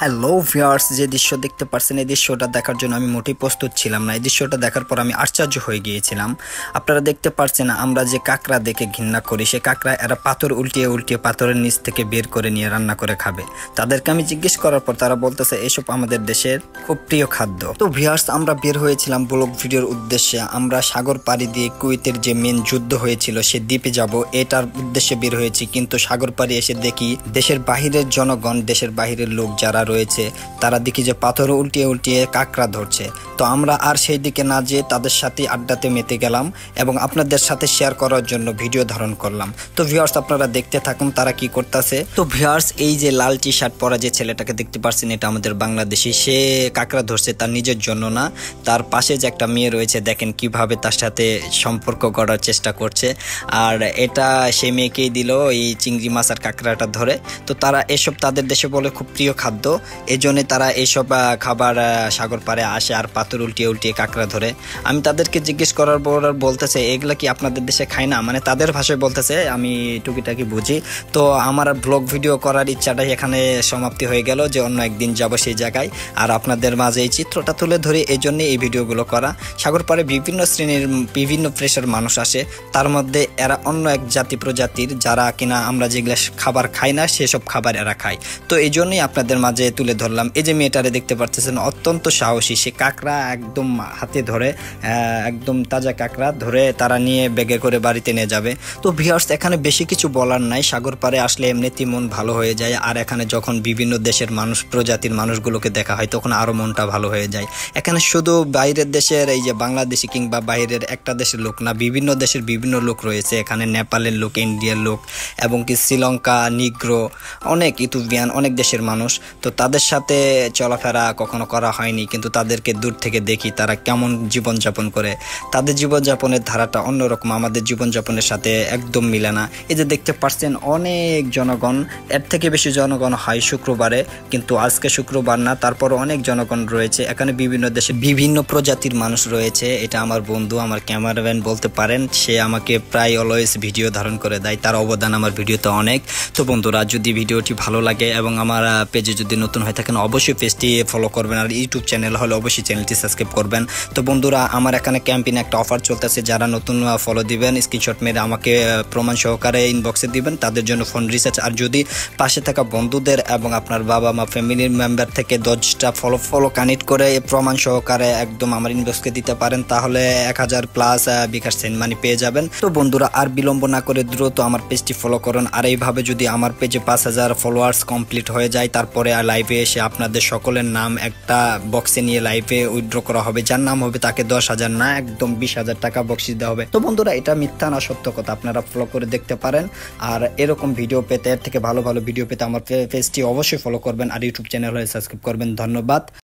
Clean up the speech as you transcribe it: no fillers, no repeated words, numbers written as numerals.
Hello viewers, যে দৃশ্য দেখতে পাচ্ছেন এই দৃশ্যটা দেখার জন্য আমি মোটেই প্রস্তুত ছিলাম না। এই দৃশ্যটা দেখার পর আমি আশ্চর্য হয়ে গিয়েছিলাম। আপনারা দেখতে পাচ্ছেন আমরা যে কাঁকড়া দেখে ঘৃণা করি, সে কাঁকড়া এরা পাথর উল্টিয়ে উল্টিয়ে পাথরের নিচ থেকে বের করে নিয়ে রান্না করে খাবে। তাদেরকে আমি জিজ্ঞেস করার পর তারা বলতেছে এসব আমাদের দেশের খুব প্রিয় খাদ্য। তো ভিউয়ার্স, আমরা বের হয়েছিলাম ব্লগ ভিডিওর উদ্দেশ্যে। আমরা সাগর পাড়ি দিয়ে কুয়েতের যে মেন যুদ্ধ হয়েছিল সে দ্বীপে যাব, এটার উদ্দেশ্যে বের হয়েছি। কিন্তু সাগর পাড়ি এসে দেখি দেশের বাহিরের জনগণ, দেশের বাহিরের লোক যারা রয়েছে তারা দেখি যে পাথর উল্টিয়ে উল্টিয়ে কাঁকড়া ধরছে। তো আমরা আর সেই দিকে না যেয়ে তাদের সাথে আড্ডাতে মেতে গেলাম এবং আপনাদের সাথে শেয়ার করার জন্য ভিডিও ধারণ করলাম। তো ভিউয়ার্স, আপনারা দেখতে থাকুন তারা কি করতেছে। তো ভিউয়ার্স, এই যে লাল টি শার্ট পরা যে ছেলেটাকে দেখতে পাচ্ছেন, এটা আমাদের বাংলাদেশি। সে কাঁকড়া ধরছে তার নিজের জন্য না, তার পাশে যে একটা মেয়ে রয়েছে দেখেন কিভাবে তার সাথে সম্পর্ক গড়ার চেষ্টা করছে। আর এটা সেই মেয়েকেই দিল এই চিংড়ি মাছ আর কাঁকড়াটা ধরে। তো তারা এসব তাদের দেশে বলে খুব প্রিয় খাদ্য, এজন্য তারা এইসব খাবার সাগর পাড়ে আসে আর পাথর উল্টিয়ে উল্টিয়ে কাঁকড়া ধরে। আমি তাদেরকে জিজ্ঞেস করার পর বলতেছে এগুলা কি আপনাদের দেশে খায় না, মানে তাদের ভাষায় বলতেছে, আমি টুকিটাকি বুঝি। তো আমার ব্লগ ভিডিও করার ইচ্ছাটাই এখানে সমাপ্তি হয়ে গেল, যে অন্য একদিন যাব সেই জায়গায় আর আপনাদের মাঝে এই চিত্রটা তুলে ধরি, এই জন্য এই ভিডিওগুলো করা। সাগর পাড়ে বিভিন্ন শ্রেণীর বিভিন্ন পেশার মানুষ আসে, তার মধ্যে এরা অন্য এক জাতি প্রজাতির, যারা কিনা আমরা যেগুলা খাবার খাই না সেসব খাবার এরা খায়। তো এই জন্যই আপনাদের মাঝে তুলে ধরলাম। এই যে মেয়েটারে দেখতে পাচ্ছেন অত্যন্ত সাহসী, সে কাঁকড়া একদম হাতে ধরে, একদম তাজা কাঁকড়া ধরে তারা নিয়ে ব্যাগে করে বাড়িতে নিয়ে যাবে। তো ভিউয়ার্স, এখানে বেশি কিছু বলার নাই, সাগর পাড়ে আসলে এমনিতেই মন ভালো হয়ে যায়। আর এখানে যখন বিভিন্ন দেশের মানুষ, প্রজাতির মানুষগুলোকে দেখা হয় তখন আরো মনটা ভালো হয়ে যায়। এখানে শুধু বাইরের দেশের এই যে বাংলাদেশি কিংবা বাইরের একটা দেশের লোক না, বিভিন্ন দেশের বিভিন্ন লোক রয়েছে এখানে, নেপালের লোক, ইন্ডিয়ার লোক এবং কি শ্রীলঙ্কা, নিগ্রো, অনেক ইথিওপিয়ান, অনেক দেশের মানুষ। তো তাদের সাথে চলাফেরা কখনো করা হয়নি, কিন্তু তাদেরকে দূর থেকে দেখি তারা কেমন জীবনযাপন করে। তাদের জীবনযাপনের ধারাটা অন্যরকম, আমাদের জীবনযাপনের সাথে একদম মিলে না। এই যে দেখতে পাচ্ছেন অনেক জনগণ, এর থেকে বেশি জনগণ হয় শুক্রবারে, কিন্তু আজকে শুক্রবার না, তারপর অনেক জনগণ রয়েছে এখানে, বিভিন্ন দেশে বিভিন্ন প্রজাতির মানুষ রয়েছে। এটা আমার বন্ধু, আমার ক্যামেরাম্যান বলতে পারেন, সে আমাকে প্রায় অলওয়েজ ভিডিও ধারণ করে দেয়, তার অবদান আমার ভিডিওতে অনেক। তো বন্ধুরা, যদি ভিডিওটি ভালো লাগে এবং আমার পেজে যদি নতুন হয়ে থাকেন অবশ্যই পেজটি ফলো করবেন, আর ইউটিউব চ্যানেল হলে অবশ্যই চ্যানেলটি সাবস্ক্রাইব করবেন। তো বন্ধুরা, আমার এখানে ক্যাম্পেইনে একটা অফার চলতেছে, যারা নতুন ফলো দিবেন স্ক্রিনশট মেরে আমাকে প্রমাণ সহকারে ইনবক্সে দিবেন, তাদের জন্য ফোন রিচার্জ। আর যদি পাশে থাকা বন্ধুদের এবং আপনার বাবা মা ফ্যামিলির মেম্বার থেকে 10টা ফলো কানেক্ট করে প্রমাণ সহকারে একদম আমার ইনবক্সকে দিতে পারেন, তাহলে 1000 প্লাস বিকাশ সেন্ড মানি পেয়ে যাবেন। তো বন্ধুরা, আর বিলম্ব না করে দ্রুত আমার পেজটি ফলো করুন। আর এইভাবে যদি আমার পেজে 5000 ফলোয়ার্স কমপ্লিট হয়ে যায়, তারপরে লাইভে এসে আপনাদের সকলের নাম একটা বক্সে নিয়ে লাইভে উইথড্র করা হবে। যার নাম হবে তাকে 10,000 না, একদম 20,000 টাকা বক্সিস দেওয়া হবে। তো বন্ধুরা, এটা মিথ্যা না সত্য কথা, আপনারা ফলো করে দেখতে পারেন। আর এরকম ভিডিও পেতে, এর থেকে ভালো ভালো ভিডিও পেতে আমার পেজটি অবশ্যই ফলো করবেন আর ইউটিউব চ্যানেল হয়ে সাবস্ক্রাইব করবেন। ধন্যবাদ।